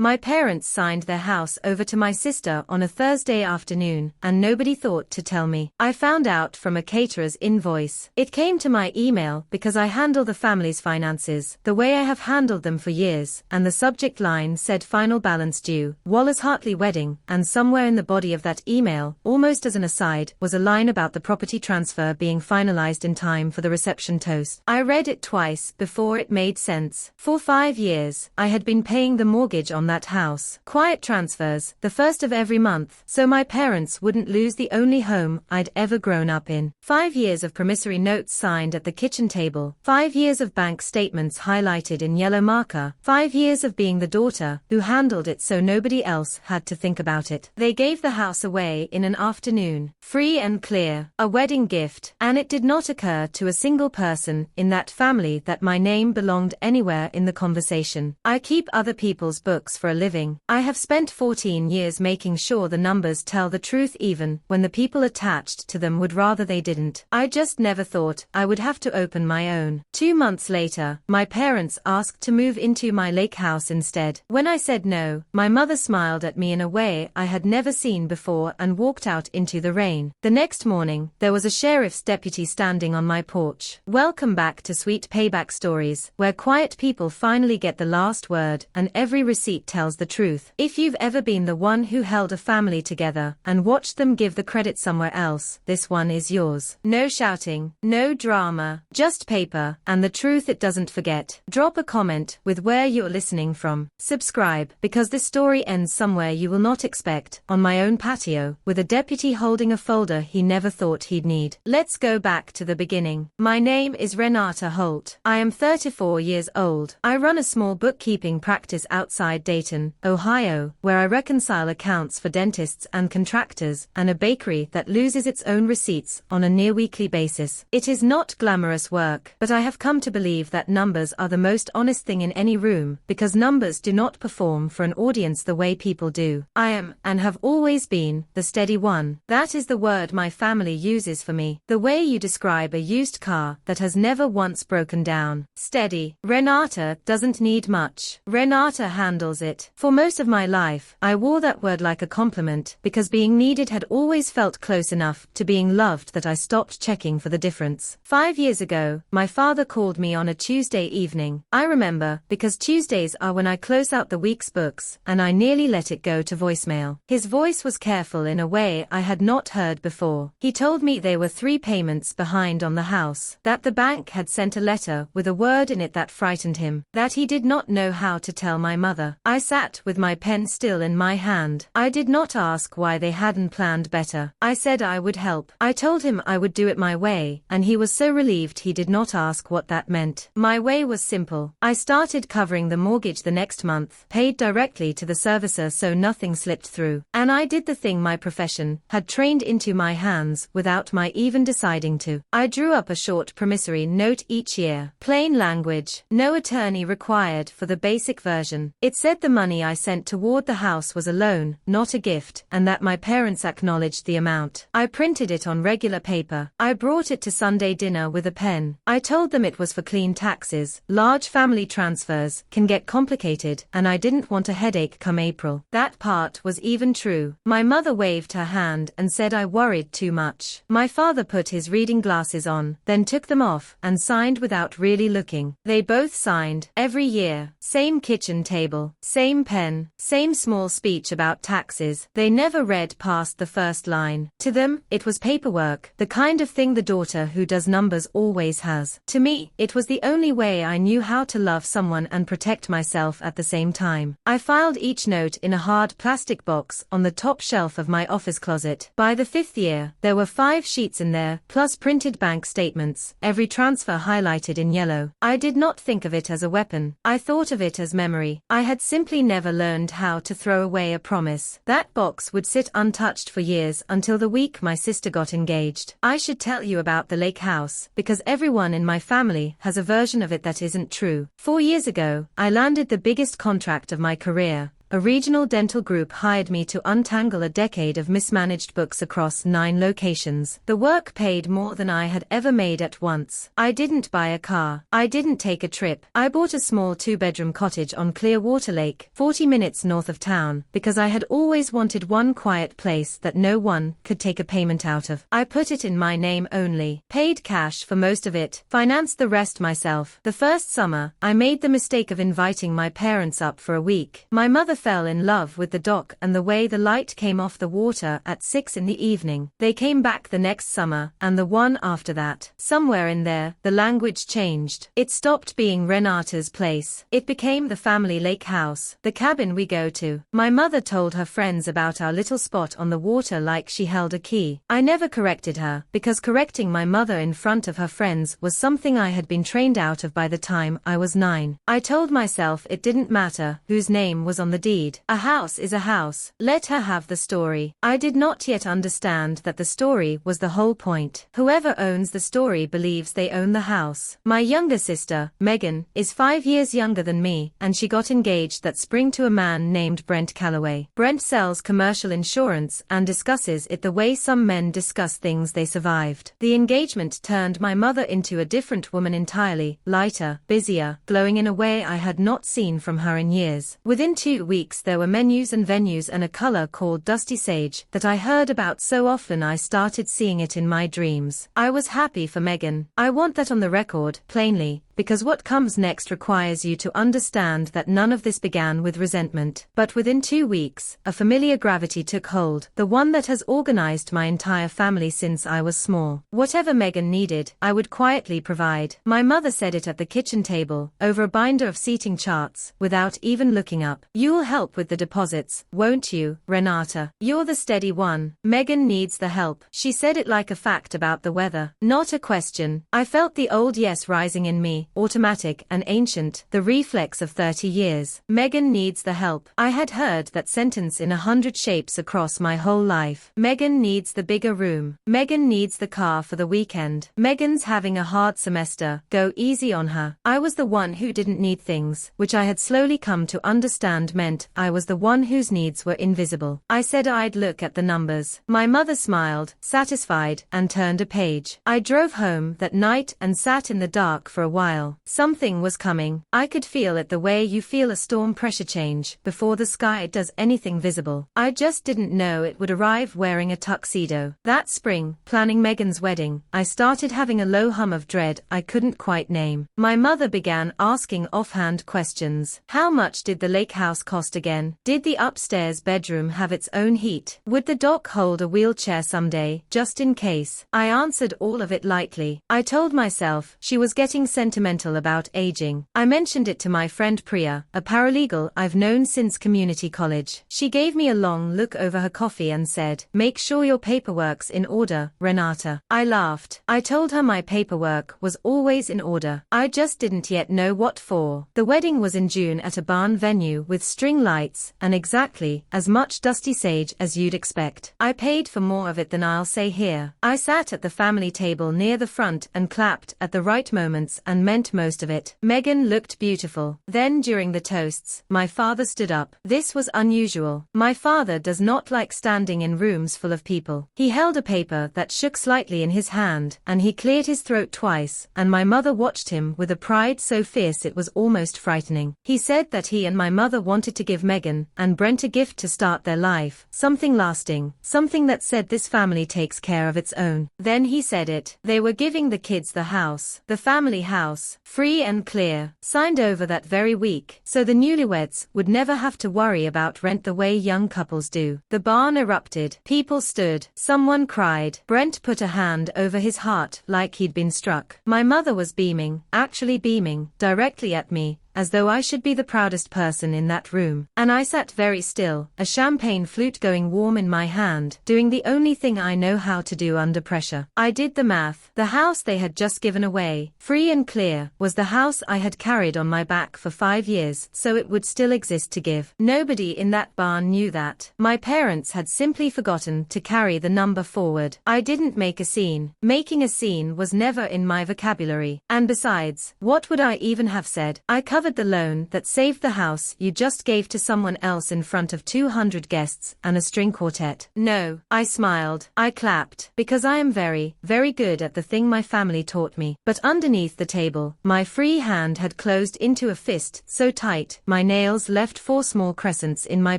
My parents signed their house over to my sister on a Thursday afternoon, and nobody thought to tell me. I found out from a caterer's invoice. It came to my email because I handle the family's finances, the way I have handled them for years, and the subject line said final balance due, Wallace Hartley wedding, and somewhere in the body of that email, almost as an aside, was a line about the property transfer being finalized in time for the reception toast. I read it twice before it made sense. For 5 years, I had been paying the mortgage on that house. Quiet transfers, the first of every month, so my parents wouldn't lose the only home I'd ever grown up in. 5 years of promissory notes signed at the kitchen table. 5 years of bank statements highlighted in yellow marker. 5 years of being the daughter who handled it so nobody else had to think about it. They gave the house away in an afternoon. Free and clear. A wedding gift. And it did not occur to a single person in that family that my name belonged anywhere in the conversation. I keep other people's books for a living. I have spent 14 years making sure the numbers tell the truth even when the people attached to them would rather they didn't. I just never thought I would have to open my own. 2 months later, my parents asked to move into my lake house instead. When I said no, my mother smiled at me in a way I had never seen before and walked out into the rain. The next morning, there was a sheriff's deputy standing on my porch. Welcome back to Sweet Payback Stories, where quiet people finally get the last word and every receipt tells the truth. If you've ever been the one who held a family together and watched them give the credit somewhere else, this one is yours. No shouting, no drama, just paper, and the truth it doesn't forget. Drop a comment with where you're listening from. Subscribe, because this story ends somewhere you will not expect, on my own patio, with a deputy holding a folder he never thought he'd need. Let's go back to the beginning. My name is Renata Holt. I am 34 years old. I run a small bookkeeping practice outside Dayton, Ohio, where I reconcile accounts for dentists and contractors, and a bakery that loses its own receipts on a near-weekly basis. It is not glamorous work, but I have come to believe that numbers are the most honest thing in any room, because numbers do not perform for an audience the way people do. I am, and have always been, the steady one. That is the word my family uses for me. The way you describe a used car that has never once broken down. Steady. Renata doesn't need much. Renata handles it. For most of my life, I wore that word like a compliment, because being needed had always felt close enough to being loved that I stopped checking for the difference. 5 years ago, my father called me on a Tuesday evening. I remember, because Tuesdays are when I close out the week's books, and I nearly let it go to voicemail. His voice was careful in a way I had not heard before. He told me they were 3 payments behind on the house, that the bank had sent a letter with a word in it that frightened him, that he did not know how to tell my mother. I sat with my pen still in my hand. I did not ask why they hadn't planned better. I said I would help. I told him I would do it my way, and he was so relieved he did not ask what that meant. My way was simple. I started covering the mortgage the next month, paid directly to the servicer so nothing slipped through. And I did the thing my profession had trained into my hands without my even deciding to. I drew up a short promissory note each year. Plain language, no attorney required for the basic version. It said the money I sent toward the house was a loan, not a gift, and that my parents acknowledged the amount. I printed it on regular paper. I brought it to Sunday dinner with a pen. I told them it was for clean taxes. Large family transfers can get complicated, and I didn't want a headache come April. That part was even true. My mother waved her hand and said I worried too much. My father put his reading glasses on, then took them off, and signed without really looking. They both signed, every year. Same kitchen table, same pen, same small speech about taxes. They never read past the first line. To them, it was paperwork, the kind of thing the daughter who does numbers always has. To me, it was the only way I knew how to love someone and protect myself at the same time. I filed each note in a hard plastic box on the top shelf of my office closet. By the 5th year, there were 5 sheets in there, plus printed bank statements, every transfer highlighted in yellow. I did not think of it as a weapon. I thought of it as memory. I had simply never learned how to throw away a promise. That box would sit untouched for years until the week my sister got engaged. I should tell you about the lake house, because everyone in my family has a version of it that isn't true. 4 years ago, I landed the biggest contract of my career, a regional dental group hired me to untangle a decade of mismanaged books across 9 locations. The work paid more than I had ever made at once. I didn't buy a car. I didn't take a trip. I bought a small 2-bedroom cottage on Clearwater Lake, 40 minutes north of town, because I had always wanted one quiet place that no one could take a payment out of. I put it in my name only, paid cash for most of it, financed the rest myself. The first summer, I made the mistake of inviting my parents up for a week. My mother fell in love with the dock and the way the light came off the water at 6 in the evening. They came back the next summer, and the one after that. Somewhere in there, the language changed. It stopped being Renata's place. It became the family lake house, the cabin we go to. My mother told her friends about our little spot on the water like she held a key. I never corrected her, because correcting my mother in front of her friends was something I had been trained out of by the time I was 9. I told myself it didn't matter whose name was on the deed. A house is a house. Let her have the story. I did not yet understand that the story was the whole point. Whoever owns the story believes they own the house. My younger sister, Megan, is 5 years younger than me, and she got engaged that spring to a man named Brent Calloway. Brent sells commercial insurance and discusses it the way some men discuss things they survived. The engagement turned my mother into a different woman entirely, lighter, busier, glowing in a way I had not seen from her in years. Within 2 weeks there were menus and venues and a color called dusty sage that I heard about so often I started seeing it in my dreams. I was happy for Megan. I want that on the record, plainly, because what comes next requires you to understand that none of this began with resentment. But within 2 weeks, a familiar gravity took hold, the one that has organized my entire family since I was small. Whatever Megan needed, I would quietly provide. My mother said it at the kitchen table, over a binder of seating charts, without even looking up. "You'll help with the deposits, won't you, Renata? You're the steady one. Megan needs the help." She said it like a fact about the weather, not a question. I felt the old yes rising in me, automatic and ancient, the reflex of 30 years. Megan needs the help. I had heard that sentence in 100 shapes across my whole life. Megan needs the bigger room. Megan needs the car for the weekend. Megan's having a hard semester, go easy on her. I was the one who didn't need things, which I had slowly come to understand meant I was the one whose needs were invisible. I said I'd look at the numbers. My mother smiled, satisfied, and turned a page. I drove home that night and sat in the dark for a while. Something was coming. I could feel it the way you feel a storm pressure change before the sky does anything visible. I just didn't know it would arrive wearing a tuxedo. That spring, planning Megan's wedding, I started having a low hum of dread I couldn't quite name. My mother began asking offhand questions. How much did the lake house cost again? Did the upstairs bedroom have its own heat? Would the dock hold a wheelchair someday, just in case? I answered all of it lightly. I told myself she was getting sentimental about aging. I mentioned it to my friend Priya, a paralegal I've known since community college. She gave me a long look over her coffee and said, "Make sure your paperwork's in order, Renata." I laughed. I told her my paperwork was always in order. I just didn't yet know what for. The wedding was in June at a barn venue with string lights and exactly as much dusty sage as you'd expect. I paid for more of it than I'll say here. I sat at the family table near the front and clapped at the right moments and meant most of it. Megan looked beautiful. Then during the toasts, my father stood up. This was unusual. My father does not like standing in rooms full of people. He held a paper that shook slightly in his hand, and he cleared his throat twice, and my mother watched him with a pride so fierce it was almost frightening. He said that he and my mother wanted to give Megan and Brent a gift to start their life, something lasting, something that said this family takes care of its own. Then he said it. They were giving the kids the house, the family house, free and clear, signed over that very week, so the newlyweds would never have to worry about rent the way young couples do. The barn erupted. People stood. Someone cried. Brent put a hand over his heart like he'd been struck. My mother was beaming, actually beaming, directly at me, as though I should be the proudest person in that room. And I sat very still, a champagne flute going warm in my hand, doing the only thing I know how to do under pressure. I did the math. The house they had just given away, free and clear, was the house I had carried on my back for 5 years, so it would still exist to give. Nobody in that barn knew that. My parents had simply forgotten to carry the number forward. I didn't make a scene. Making a scene was never in my vocabulary. And besides, what would I even have said? I covered covered the loan that saved the house you just gave to someone else in front of 200 guests and a string quartet. No, I smiled. I clapped, because I am very, very good at the thing my family taught me. But underneath the table, my free hand had closed into a fist so tight, my nails left 4 small crescents in my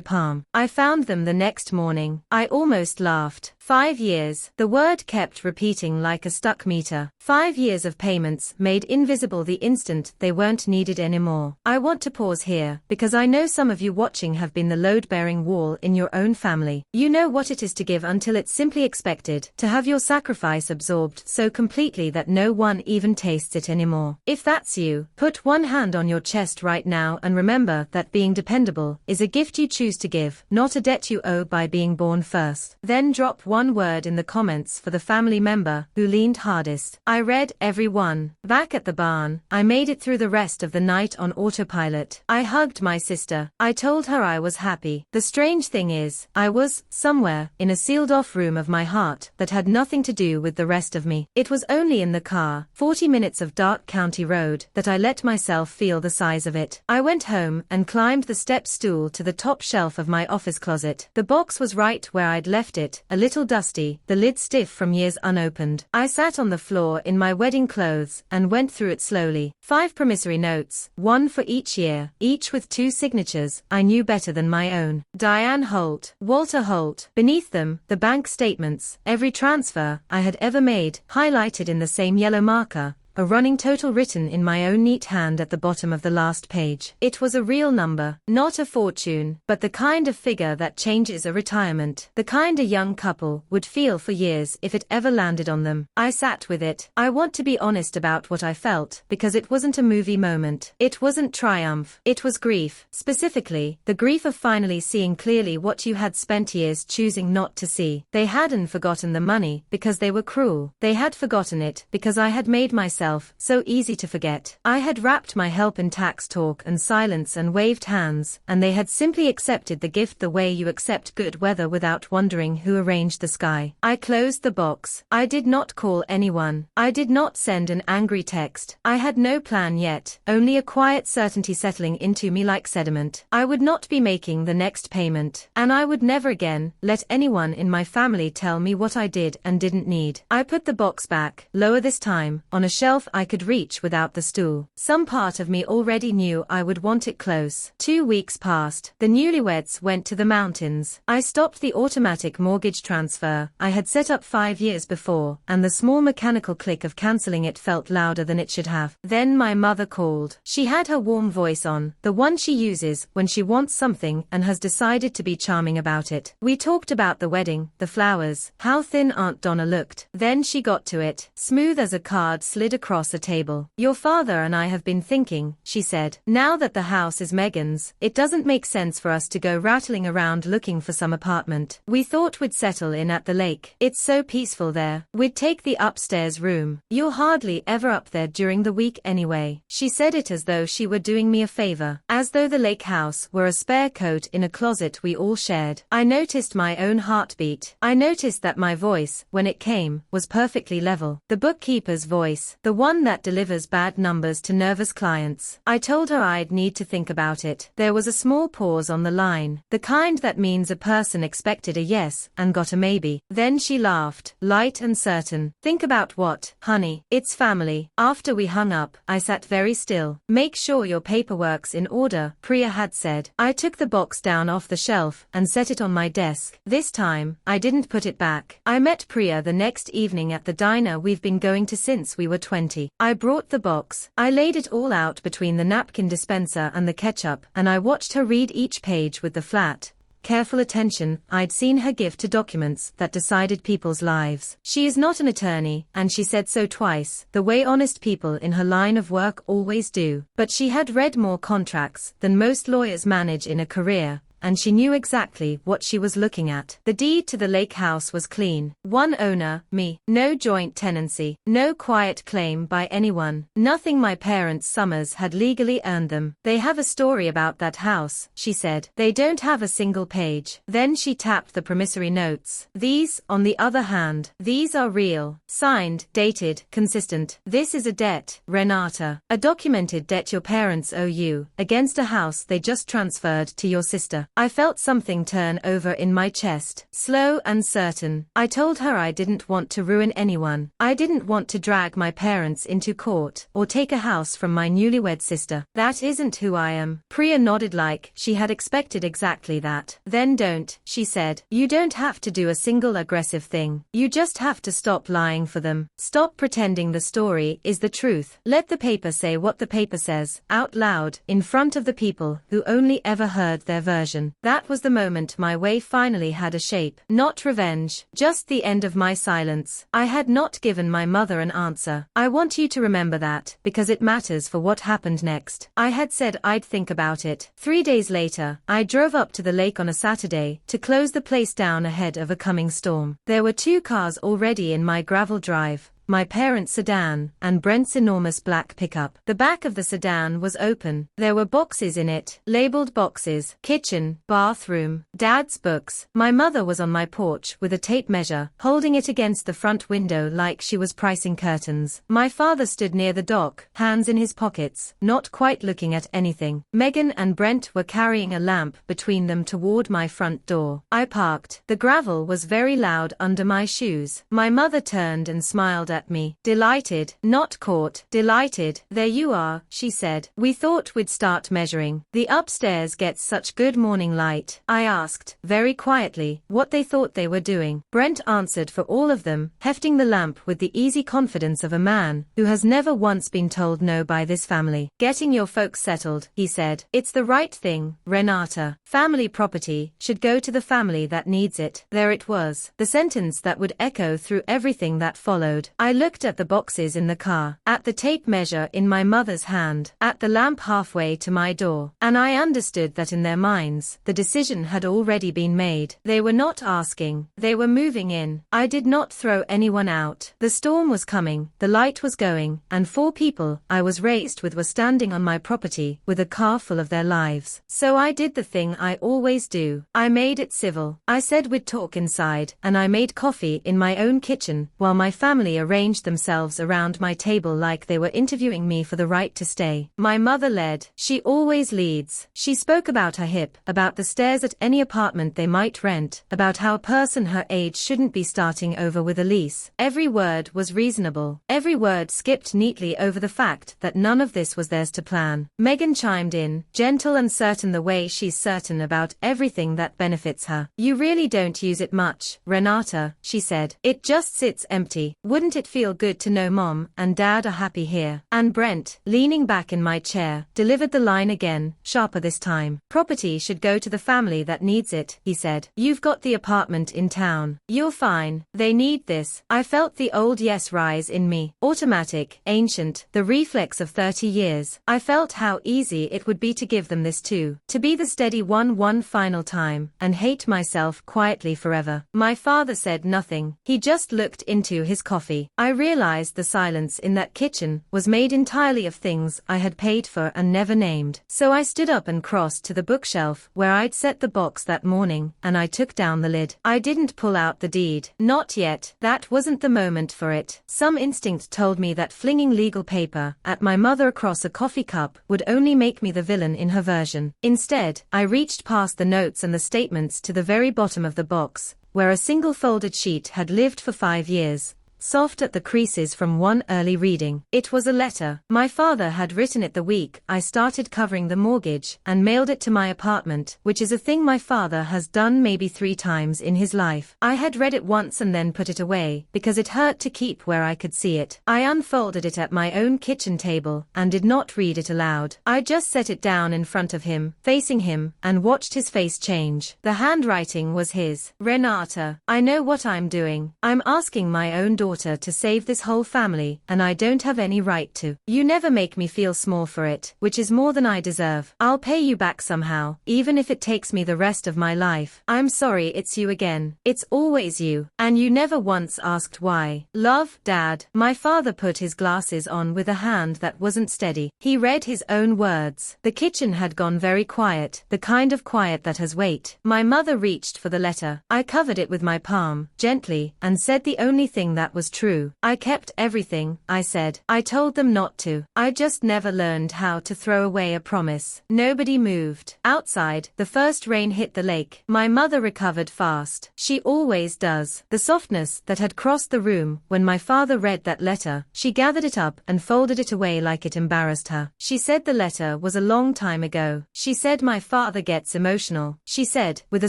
palm. I found them the next morning. I almost laughed. 5 years. The word kept repeating like a stuck meter. 5 years of payments made invisible the instant they weren't needed anymore. I want to pause here, because I know some of you watching have been the load-bearing wall in your own family. You know what it is to give until it's simply expected, to have your sacrifice absorbed so completely that no one even tastes it anymore. If that's you, put one hand on your chest right now and remember that being dependable is a gift you choose to give, not a debt you owe by being born first. Then drop one word in the comments for the family member who leaned hardest. I read every one. Back at the barn, I made it through the rest of the night on autopilot. I hugged my sister. I told her I was happy. The strange thing is, I was, somewhere, in a sealed-off room of my heart that had nothing to do with the rest of me. It was only in the car, 40 minutes of dark county road, that I let myself feel the size of it. I went home and climbed the step stool to the top shelf of my office closet. The box was right where I'd left it, a little dusty, the lid stiff from years unopened. I sat on the floor in my wedding clothes and went through it slowly. 5 promissory notes, 1 for each year, each with 2 signatures I knew better than my own. Diane Holt, Walter Holt. Beneath them, the bank statements, every transfer I had ever made, highlighted in the same yellow marker. A running total written in my own neat hand at the bottom of the last page. It was a real number, not a fortune, but the kind of figure that changes a retirement. The kind a young couple would feel for years if it ever landed on them. I sat with it. I want to be honest about what I felt, because it wasn't a movie moment. It wasn't triumph. It was grief. Specifically, the grief of finally seeing clearly what you had spent years choosing not to see. They hadn't forgotten the money because they were cruel. They had forgotten it because I had made myself so easy to forget. I had wrapped my help in tax talk and silence and waved hands, and they had simply accepted the gift the way you accept good weather without wondering who arranged the sky. I closed the box. I did not call anyone. I did not send an angry text. I had no plan yet, only a quiet certainty settling into me like sediment. I would not be making the next payment, and I would never again let anyone in my family tell me what I did and didn't need. I put the box back, lower this time, on a shelf I could reach without the stool. Some part of me already knew I would want it close. 2 weeks passed. The newlyweds went to the mountains. I stopped the automatic mortgage transfer I had set up 5 years before, and the small mechanical click of cancelling it felt louder than it should have. Then my mother called. She had her warm voice on, the one she uses when she wants something and has decided to be charming about it. We talked about the wedding, the flowers, how thin Aunt Donna looked. Then she got to it, smooth as a card slid across a table. Your father and I have been thinking, she said. Now that the house is Megan's, it doesn't make sense for us to go rattling around looking for some apartment. We thought we'd settle in at the lake. It's so peaceful there. We'd take the upstairs room. You're hardly ever up there during the week anyway. She said it as though she were doing me a favor, as though the lake house were a spare coat in a closet we all shared. I noticed my own heartbeat. I noticed that my voice, when it came, was perfectly level. The bookkeeper's voice, the one that delivers bad numbers to nervous clients. I told her I'd need to think about it. There was a small pause on the line, the kind that means a person expected a yes and got a maybe. Then she laughed, light and certain. Think about what, honey? It's family. After we hung up, I sat very still. Make sure your paperwork's in order, Priya had said. I took the box down off the shelf and set it on my desk. This time, I didn't put it back. I met Priya the next evening at the diner we've been going to since we were 20. I brought the box. I laid it all out between the napkin dispenser and the ketchup, and I watched her read each page with the flat, careful attention I'd seen her give to documents that decided people's lives. She is not an attorney, and she said so twice, the way honest people in her line of work always do. But she had read more contracts than most lawyers manage in a career, and she knew exactly what she was looking at. The deed to the lake house was clean. One owner, me. No joint tenancy. No quiet claim by anyone. Nothing my parents' summers had legally earned them. They have a story about that house, she said. They don't have a single page. Then she tapped the promissory notes. These, on the other hand, these are real. Signed, dated, consistent. This is a debt, Renata. A documented debt your parents owe you, against a house they just transferred to your sister. I felt something turn over in my chest, slow and certain. I told her I didn't want to ruin anyone. I didn't want to drag my parents into court, or take a house from my newlywed sister. That isn't who I am. Priya nodded like she had expected exactly that. Then don't, she said. You don't have to do a single aggressive thing. You just have to stop lying for them. Stop pretending the story is the truth. Let the paper say what the paper says, out loud, in front of the people who only ever heard their version. That was the moment my way finally had a shape. Not revenge, just the end of my silence. I had not given my mother an answer. I want you to remember that, because it matters for what happened next. I had said I'd think about it. 3 days later, I drove up to the lake on a Saturday to close the place down ahead of a coming storm. There were 2 cars already in my gravel drive. My parents' sedan, and Brent's enormous black pickup. The back of the sedan was open. There were boxes in it, labeled boxes, kitchen, bathroom, Dad's books. My mother was on my porch with a tape measure, holding it against the front window like she was pricing curtains. My father stood near the dock, hands in his pockets, not quite looking at anything. Megan and Brent were carrying a lamp between them toward my front door. I parked. The gravel was very loud under my shoes. My mother turned and smiled at me. Delighted, not caught, delighted. There you are, she said. We thought we'd start measuring. The upstairs gets such good morning light. I asked, very quietly, what they thought they were doing. Brent answered for all of them, hefting the lamp with the easy confidence of a man who has never once been told no by this family. Getting your folks settled, he said. It's the right thing, Renata. Family property should go to the family that needs it. There it was, the sentence that would echo through everything that followed. I looked at the boxes in the car, at the tape measure in my mother's hand, at the lamp halfway to my door, and I understood that in their minds, the decision had already been made. They were not asking, they were moving in. I did not throw anyone out. The storm was coming, the light was going, and 4 people I was raised with were standing on my property with a car full of their lives. So I did the thing I always do. I made it civil. I said we'd talk inside, and I made coffee in my own kitchen, while my family arranged themselves around my table like they were interviewing me for the right to stay. My mother led. She always leads. She spoke about her hip, about the stairs at any apartment they might rent, about how a person her age shouldn't be starting over with a lease. Every word was reasonable. Every word skipped neatly over the fact that none of this was theirs to plan. Megan chimed in, gentle and certain the way she's certain about everything that benefits her. You really don't use it much, Renata, she said. It just sits empty. Wouldn't it feel good to know Mom and Dad are happy here? And Brent, leaning back in my chair, delivered the line again, sharper this time. Property should go to the family that needs it, he said. You've got the apartment in town. You're fine. They need this. I felt the old yes rise in me. Automatic, ancient, the reflex of 30 years. I felt how easy it would be to give them this too. To be the steady one final time, and hate myself quietly forever. My father said nothing. He just looked into his coffee. I realized the silence in that kitchen was made entirely of things I had paid for and never named. So I stood up and crossed to the bookshelf where I'd set the box that morning, and I took down the lid. I didn't pull out the deed. Not yet. That wasn't the moment for it. Some instinct told me that flinging legal paper at my mother across a coffee cup would only make me the villain in her version. Instead, I reached past the notes and the statements to the very bottom of the box, where a single folded sheet had lived for 5 years, soft at the creases from one early reading. It was a letter. My father had written it the week I started covering the mortgage, and mailed it to my apartment, which is a thing my father has done maybe 3 times in his life. I had read it once and then put it away, because it hurt to keep where I could see it. I unfolded it at my own kitchen table, and did not read it aloud. I just set it down in front of him, facing him, and watched his face change. The handwriting was his. Renata, I know what I'm doing. I'm asking my own daughter daughter to save this whole family, and I don't have any right to. You never make me feel small for it, which is more than I deserve. I'll pay you back somehow, even if it takes me the rest of my life. I'm sorry it's you again. It's always you. And you never once asked why. Love, Dad. My father put his glasses on with a hand that wasn't steady. He read his own words. The kitchen had gone very quiet, the kind of quiet that has weight. My mother reached for the letter. I covered it with my palm, gently, and said the only thing that was true. I kept everything, I said. I told them not to. I just never learned how to throw away a promise. Nobody moved. Outside, the first rain hit the lake. My mother recovered fast. She always does. The softness that had crossed the room when my father read that letter, she gathered it up and folded it away like it embarrassed her. She said the letter was a long time ago. She said my father gets emotional. She said, with a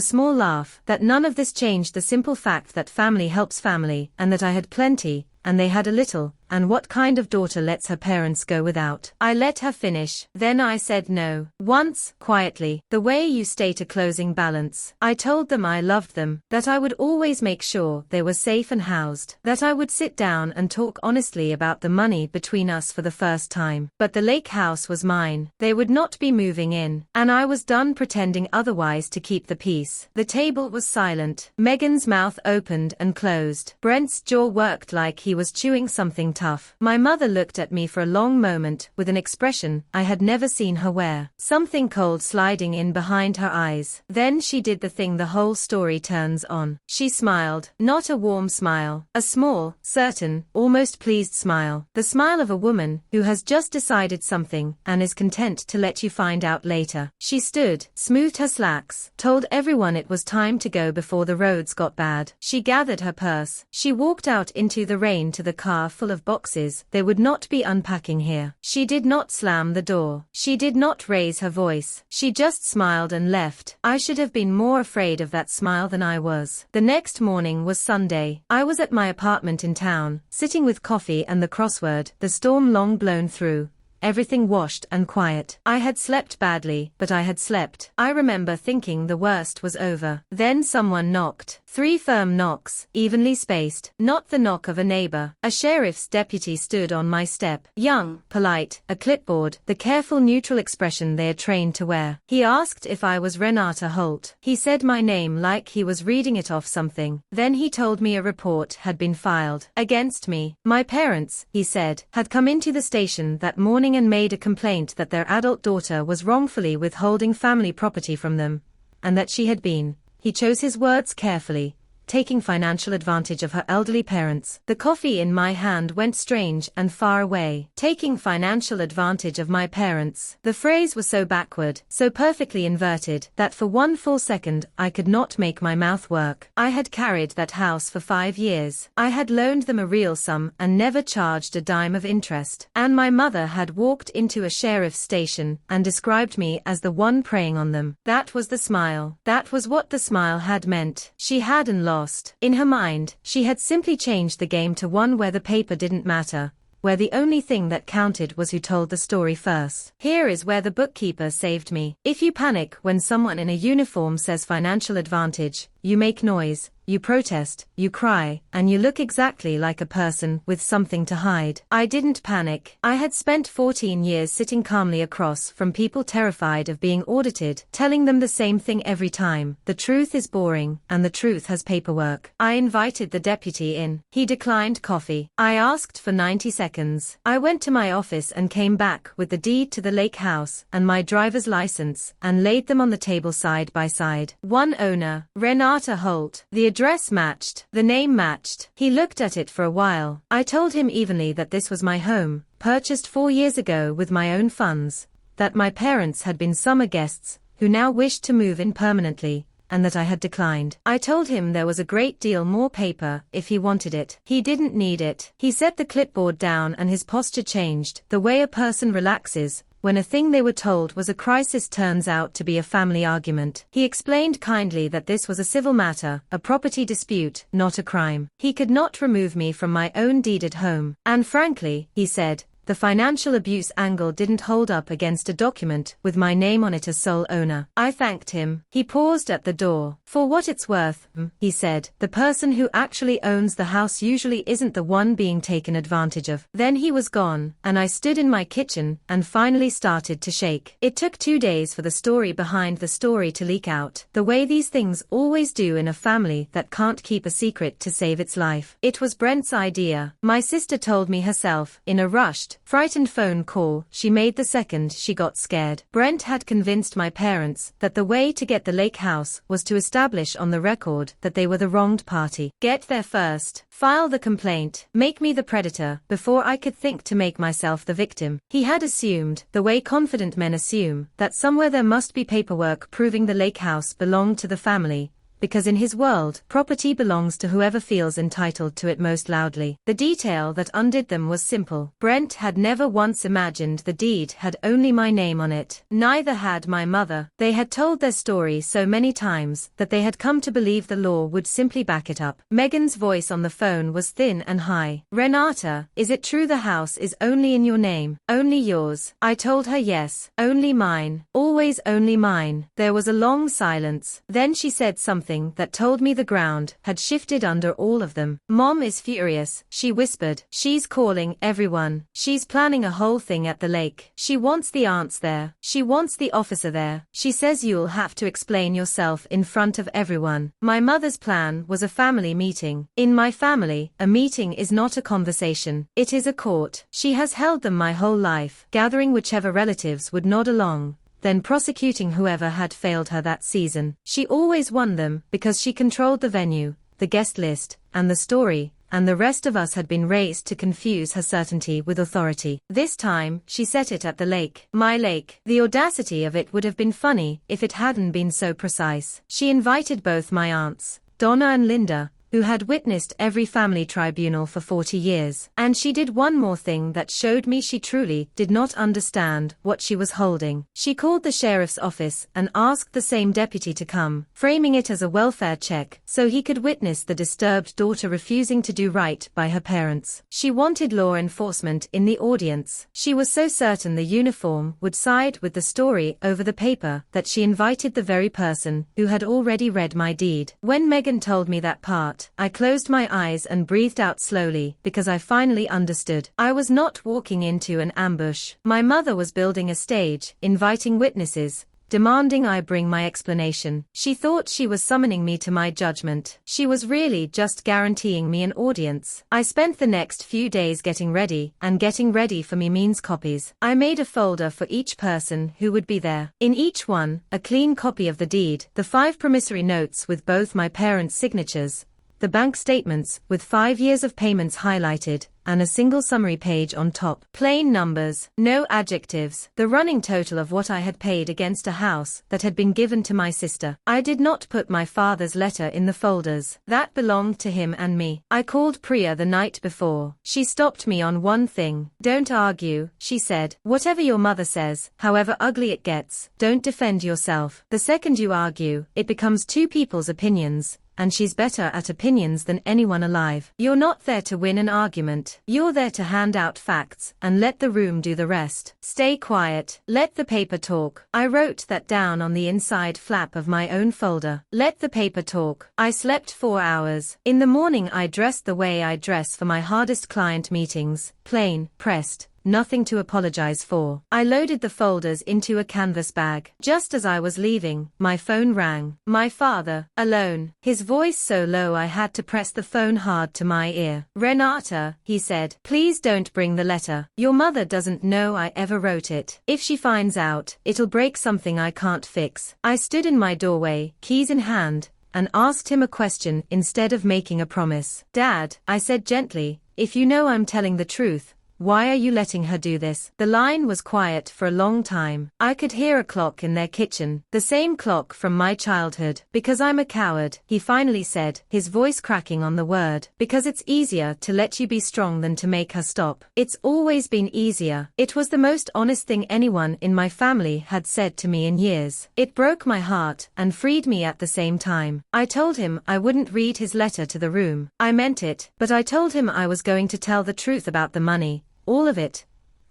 small laugh, that none of this changed the simple fact that family helps family, and that I had plenty, and they had a little, and what kind of daughter lets her parents go without? I let her finish. Then I said no. Once, quietly, the way you state a closing balance. I told them I loved them, that I would always make sure they were safe and housed, that I would sit down and talk honestly about the money between us for the first time. But the lake house was mine. They would not be moving in, and I was done pretending otherwise to keep the peace. The table was silent. Megan's mouth opened and closed. Brent's jaw worked like he was chewing something tough. My mother looked at me for a long moment with an expression I had never seen her wear, something cold sliding in behind her eyes. Then she did the thing the whole story turns on. She smiled, not a warm smile, a small, certain, almost pleased smile, the smile of a woman who has just decided something and is content to let you find out later. She stood, smoothed her slacks, told everyone it was time to go before the roads got bad. She gathered her purse. She walked out into the rain to the car full of boxes. They would not be unpacking here. She did not slam the door. She did not raise her voice. She just smiled and left. I should have been more afraid of that smile than I was. The next morning was Sunday. I was at my apartment in town, sitting with coffee and the crossword, the storm long blown through. Everything washed and quiet. I had slept badly, but I had slept. I remember thinking the worst was over. Then someone knocked. 3 firm knocks, evenly spaced, not the knock of a neighbor. A sheriff's deputy stood on my step. Young, polite, a clipboard, the careful neutral expression they are trained to wear. He asked if I was Renata Holt. He said my name like he was reading it off something. Then he told me a report had been filed against me. My parents, he said, had come into the station that morning and made a complaint that their adult daughter was wrongfully withholding family property from them, and that she had been, he chose his words carefully, taking financial advantage of her elderly parents. The coffee in my hand went strange and far away. Taking financial advantage of my parents. The phrase was so backward, so perfectly inverted, that for one full second I could not make my mouth work. I had carried that house for 5 years. I had loaned them a real sum and never charged a dime of interest. And my mother had walked into a sheriff's station and described me as the one preying on them. That was the smile. That was what the smile had meant. She hadn't lost. In her mind, she had simply changed the game to one where the paper didn't matter, where the only thing that counted was who told the story first. Here is where the bookkeeper saved me. If you panic when someone in a uniform says financial advantage, you make noise, you protest, you cry, and you look exactly like a person with something to hide. I didn't panic. I had spent 14 years sitting calmly across from people terrified of being audited, telling them the same thing every time. The truth is boring, and the truth has paperwork. I invited the deputy in. He declined coffee. I asked for 90 seconds. I went to my office and came back with the deed to the lake house and my driver's license, and laid them on the table side by side. One owner, Renata Holt. The address matched. The name matched. He looked at it for a while. I told him evenly that this was my home, purchased 4 years ago with my own funds, that my parents had been summer guests, who now wished to move in permanently, and that I had declined. I told him there was a great deal more paper if he wanted it. He didn't need it. He set the clipboard down and his posture changed, the way a person relaxes when a thing they were told was a crisis turns out to be a family argument. He explained kindly that this was a civil matter, a property dispute, not a crime. He could not remove me from my own deeded home. And frankly, he said, the financial abuse angle didn't hold up against a document with my name on it as sole owner. I thanked him. He paused at the door. For what it's worth, he said, the person who actually owns the house usually isn't the one being taken advantage of. Then he was gone, and I stood in my kitchen and finally started to shake. It took 2 days for the story behind the story to leak out, the way these things always do in a family that can't keep a secret to save its life. It was Brent's idea. My sister told me herself, in a rushed, frightened phone call she made the second she got scared. Brent had convinced my parents that the way to get the lake house was to establish on the record that they were the wronged party. Get there first, file the complaint, make me the predator, before I could think to make myself the victim. He had assumed, the way confident men assume, that somewhere there must be paperwork proving the lake house belonged to the family, because in his world, property belongs to whoever feels entitled to it most loudly. The detail that undid them was simple. Brent had never once imagined the deed had only my name on it. Neither had my mother. They had told their story so many times that they had come to believe the law would simply back it up. Megan's voice on the phone was thin and high. Renata, is it true the house is only in your name? Only yours? I told her yes. Only mine. Always only mine. There was a long silence. Then she said something that told me the ground had shifted under all of them. Mom is furious, she whispered. She's calling everyone. She's planning a whole thing at the lake. She wants the aunts there. She wants the officer there. She says you'll have to explain yourself in front of everyone. My mother's plan was a family meeting. In my family, a meeting is not a conversation. It is a court. She has held them my whole life, gathering whichever relatives would nod along, then prosecuting whoever had failed her that season. She always won them, because she controlled the venue, the guest list, and the story, and the rest of us had been raised to confuse her certainty with authority. This time, she set it at the lake. My lake. The audacity of it would have been funny, if it hadn't been so precise. She invited both my aunts, Donna and Linda, who had witnessed every family tribunal for 40 years. And she did one more thing that showed me she truly did not understand what she was holding. She called the sheriff's office and asked the same deputy to come, framing it as a welfare check, so he could witness the disturbed daughter refusing to do right by her parents. She wanted law enforcement in the audience. She was so certain the uniform would side with the story over the paper that she invited the very person who had already read my deed. When Megan told me that part, I closed my eyes and breathed out slowly, because I finally understood. I was not walking into an ambush. My mother was building a stage, inviting witnesses, demanding I bring my explanation. She thought she was summoning me to my judgment. She was really just guaranteeing me an audience. I spent the next few days getting ready, and getting ready for me means copies. I made a folder for each person who would be there. In each one, a clean copy of the deed, the 5 promissory notes with both my parents' signatures, the bank statements with 5 years of payments highlighted, and a single summary page on top. Plain numbers, no adjectives. The running total of what I had paid against a house that had been given to my sister. I did not put my father's letter in the folders. That belonged to him and me. I called Priya the night before. She stopped me on one thing. Don't argue, she said. Whatever your mother says, however ugly it gets, don't defend yourself. The second you argue, it becomes 2 people's opinions, and she's better at opinions than anyone alive. You're not there to win an argument. You're there to hand out facts, and let the room do the rest. Stay quiet. Let the paper talk. I wrote that down on the inside flap of my own folder. Let the paper talk. I slept 4 hours. In the morning I dressed the way I dress for my hardest client meetings, plain, pressed, nothing to apologize for. I loaded the folders into a canvas bag. Just as I was leaving, my phone rang. My father, alone, his voice so low I had to press the phone hard to my ear. Renata, he said, please don't bring the letter. Your mother doesn't know I ever wrote it. If she finds out, it'll break something I can't fix. I stood in my doorway, keys in hand, and asked him a question instead of making a promise. Dad, I said gently, if you know I'm telling the truth, why are you letting her do this? The line was quiet for a long time. I could hear a clock in their kitchen, the same clock from my childhood. Because I'm a coward, he finally said, his voice cracking on the word. Because it's easier to let you be strong than to make her stop. It's always been easier. It was the most honest thing anyone in my family had said to me in years. It broke my heart and freed me at the same time. I told him I wouldn't read his letter to the room. I meant it, but I told him I was going to tell the truth about the money. All of it.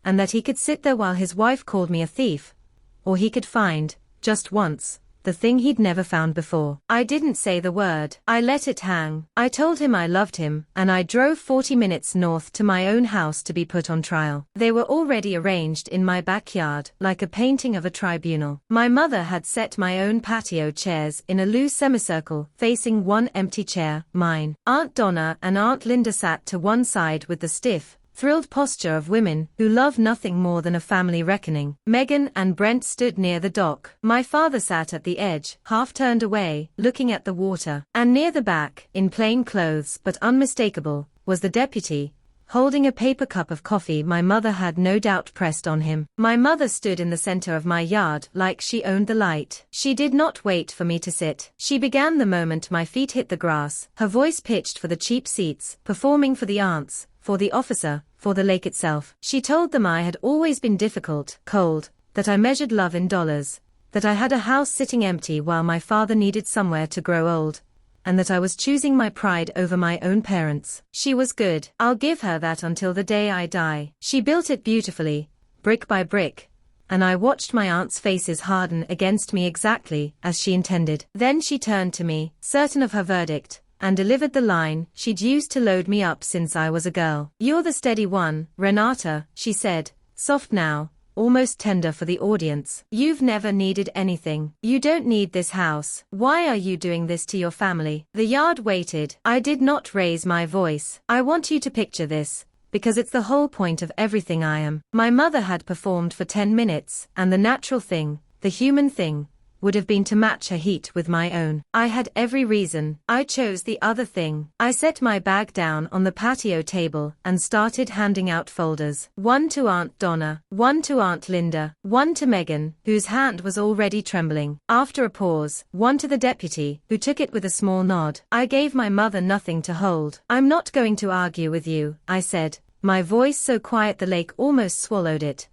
and that he could sit there while his wife called me a thief. Or he could find, just once, the thing he'd never found before. I didn't say the word. I let it hang. I told him I loved him, and I drove 40 minutes north to my own house to be put on trial. They were already arranged in my backyard, like a painting of a tribunal. My mother had set my own patio chairs in a loose semicircle, facing one empty chair, mine. Aunt Donna and Aunt Linda sat to one side with the stiff, thrilled posture of women who love nothing more than a family reckoning. Megan and Brent stood near the dock. My father sat at the edge, half turned away, looking at the water. And near the back, in plain clothes but unmistakable, was the deputy, holding a paper cup of coffee my mother had no doubt pressed on him. My mother stood in the center of my yard like she owned the light. She did not wait for me to sit. She began the moment my feet hit the grass, her voice pitched for the cheap seats, performing for the aunts, for the officer, for the lake itself. She told them I had always been difficult, cold, that I measured love in dollars, that I had a house sitting empty while my father needed somewhere to grow old, and that I was choosing my pride over my own parents. She was good. I'll give her that until the day I die. She built it beautifully, brick by brick, and I watched my aunts' faces harden against me exactly as she intended. Then she turned to me, certain of her verdict, and delivered the line she'd used to load me up since I was a girl. "You're the steady one, Renata," she said, soft now, almost tender for the audience. "You've never needed anything. You don't need this house. Why are you doing this to your family?" The yard waited. I did not raise my voice. "I want you to picture this, because it's the whole point of everything I am." My mother had performed for 10 minutes, and the natural thing, the human thing, would have been to match her heat with my own. I had every reason. I chose the other thing. I set my bag down on the patio table and started handing out folders. One to Aunt Donna, one to Aunt Linda, one to Megan, whose hand was already trembling. After a pause, one to the deputy, who took it with a small nod. I gave my mother nothing to hold. "I'm not going to argue with you," I said, my voice so quiet the lake almost swallowed it,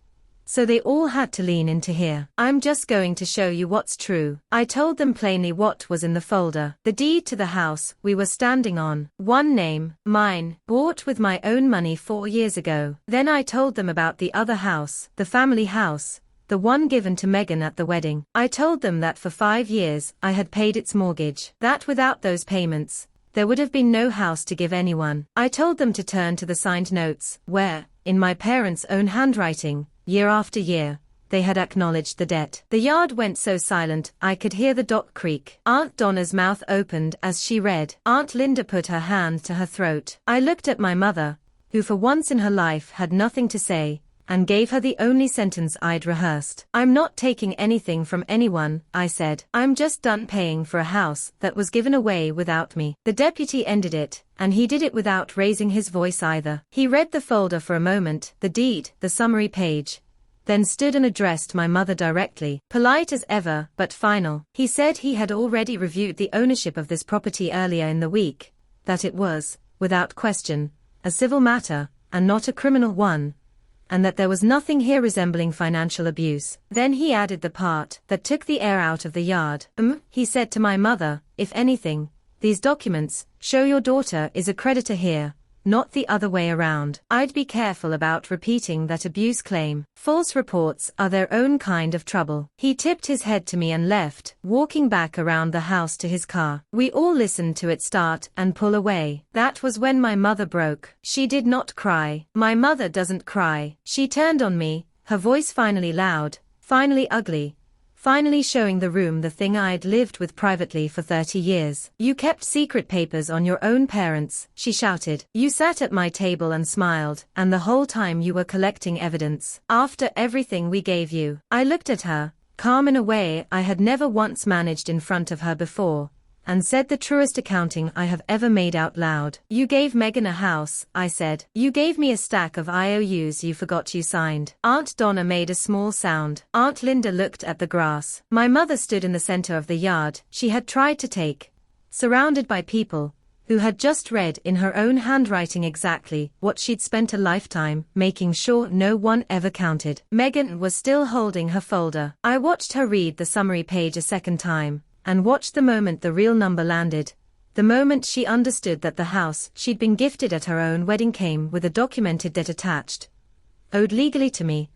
so they all had to lean in to hear. "I'm just going to show you what's true." I told them plainly what was in the folder. The deed to the house we were standing on, one name, mine, bought with my own money 4 years ago. Then I told them about the other house, the family house, the one given to Megan at the wedding. I told them that for 5 years I had paid its mortgage, that without those payments, there would have been no house to give anyone. I told them to turn to the signed notes, where, in my parents' own handwriting, year after year, they had acknowledged the debt. The yard went so silent I could hear the dock creak. Aunt Donna's mouth opened as she read. Aunt Linda put her hand to her throat. I looked at my mother, who for once in her life had nothing to say, and gave her the only sentence I'd rehearsed. "I'm not taking anything from anyone," I said. "I'm just done paying for a house that was given away without me." The deputy ended it, and he did it without raising his voice either. He read the folder for a moment, the deed, the summary page, then stood and addressed my mother directly, polite as ever, but final. He said he had already reviewed the ownership of this property earlier in the week, that it was, without question, a civil matter, and not a criminal one, and that there was nothing here resembling financial abuse. Then he added the part that took the air out of the yard. He said to my mother, "If anything, these documents show your daughter is a creditor here, not the other way around. I'd be careful about repeating that abuse claim. False reports are their own kind of trouble." He tipped his head to me and left, walking back around the house to his car. We all listened to it start and pull away. That was when my mother broke. She did not cry. My mother doesn't cry. She turned on me, her voice finally loud, finally ugly, finally showing the room the thing I'd lived with privately for 30 years. "You kept secret papers on your own parents," she shouted. "You sat at my table and smiled, and the whole time you were collecting evidence. After everything we gave you." I looked at her, calm in a way I had never once managed in front of her before, and said the truest accounting I have ever made out loud. "You gave Megan a house," I said. "You gave me a stack of IOUs you forgot you signed." Aunt Donna made a small sound. Aunt Linda looked at the grass. My mother stood in the center of the yard she had tried to take, surrounded by people who had just read in her own handwriting exactly what she'd spent a lifetime making sure no one ever counted. Megan was still holding her folder. I watched her read the summary page a second time, and watched the moment the real number landed, the moment she understood that the house she'd been gifted at her own wedding came with a documented debt attached, owed legally to me,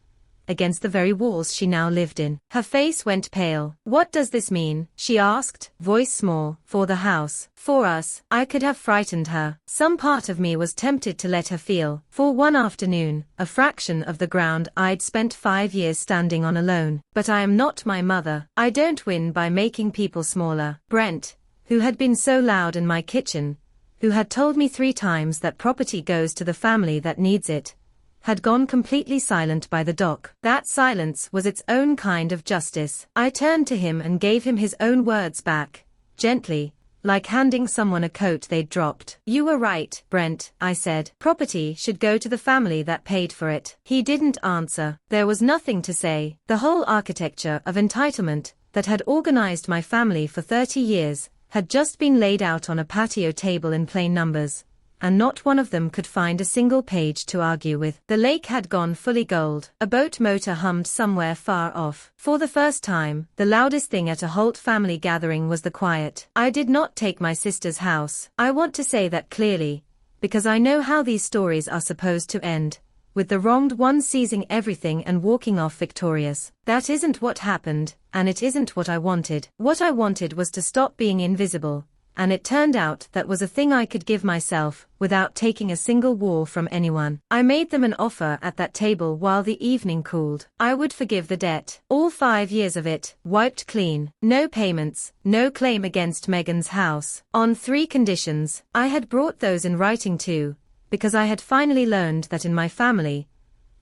against the very walls she now lived in. Her face went pale. "What does this mean?" she asked, voice small. "For the house. For us." I could have frightened her. Some part of me was tempted to let her feel, for one afternoon, a fraction of the ground I'd spent 5 years standing on alone. But I am not my mother. I don't win by making people smaller. Brent, who had been so loud in my kitchen, who had told me 3 times that property goes to the family that needs it, had gone completely silent by the dock. That silence was its own kind of justice. I turned to him and gave him his own words back, gently, like handing someone a coat they'd dropped. "You were right, Brent," I said. "Property should go to the family that paid for it." He didn't answer. There was nothing to say. The whole architecture of entitlement that had organized my family for 30 years had just been laid out on a patio table in plain numbers, and not one of them could find a single page to argue with. The lake had gone fully gold. A boat motor hummed somewhere far off. For the first time, the loudest thing at a Holt family gathering was the quiet. I did not take my sister's house. I want to say that clearly, because I know how these stories are supposed to end, with the wronged one seizing everything and walking off victorious. That isn't what happened, and it isn't what I wanted. What I wanted was to stop being invisible, and it turned out that was a thing I could give myself, without taking a single war from anyone. I made them an offer at that table while the evening cooled. I would forgive the debt. All 5 years of it, wiped clean. No payments, no claim against Megan's house. On 3 conditions. I had brought those in writing too, because I had finally learned that in my family,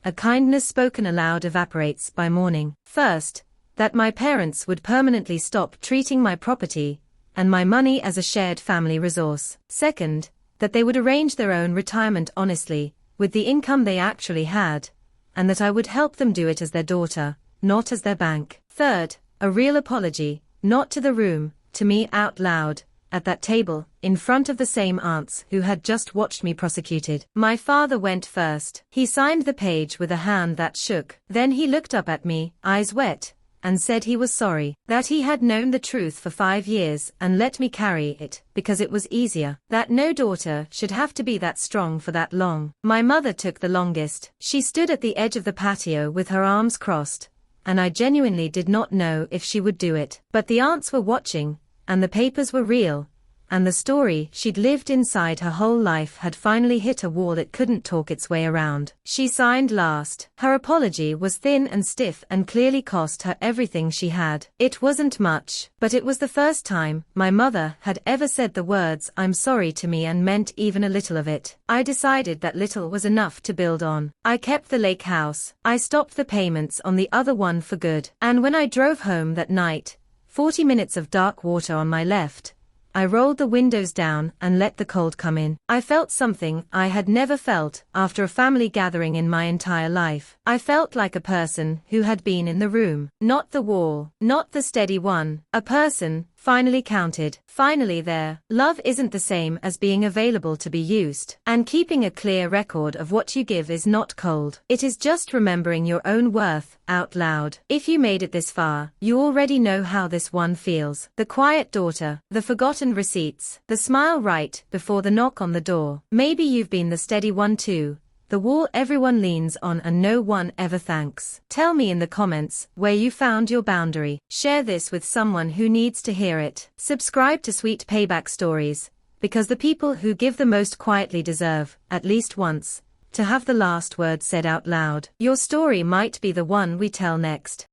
a kindness spoken aloud evaporates by morning. First, that my parents would permanently stop treating my property and my money as a shared family resource. Second, that they would arrange their own retirement honestly, with the income they actually had, and that I would help them do it as their daughter, not as their bank. Third, a real apology, not to the room, to me out loud, at that table, in front of the same aunts who had just watched me prosecuted. My father went first. He signed the page with a hand that shook. Then he looked up at me, eyes wet, and said he was sorry, that he had known the truth for 5 years and let me carry it, because it was easier, that no daughter should have to be that strong for that long. My mother took the longest. She stood at the edge of the patio with her arms crossed, and I genuinely did not know if she would do it. But the aunts were watching, and the papers were real, and the story she'd lived inside her whole life had finally hit a wall it couldn't talk its way around. She signed last. Her apology was thin and stiff and clearly cost her everything she had. It wasn't much, but it was the first time my mother had ever said the words "I'm sorry" to me and meant even a little of it. I decided that little was enough to build on. I kept the lake house. I stopped the payments on the other one for good. And when I drove home that night, 40 minutes of dark water on my left, I rolled the windows down and let the cold come in. I felt something I had never felt after a family gathering in my entire life. I felt like a person who had been in the room, not the wall, not the steady one. A person, finally counted, finally there. Love isn't the same as being available to be used. And keeping a clear record of what you give is not cold. It is just remembering your own worth, out loud. If you made it this far, you already know how this one feels. The quiet daughter, the forgotten receipts, the smile right before the knock on the door. Maybe you've been the steady one too, the wall everyone leans on and no one ever thanks. Tell me in the comments where you found your boundary. Share this with someone who needs to hear it. Subscribe to Sweet Payback Stories, because the people who give the most quietly deserve, at least once, to have the last word said out loud. Your story might be the one we tell next.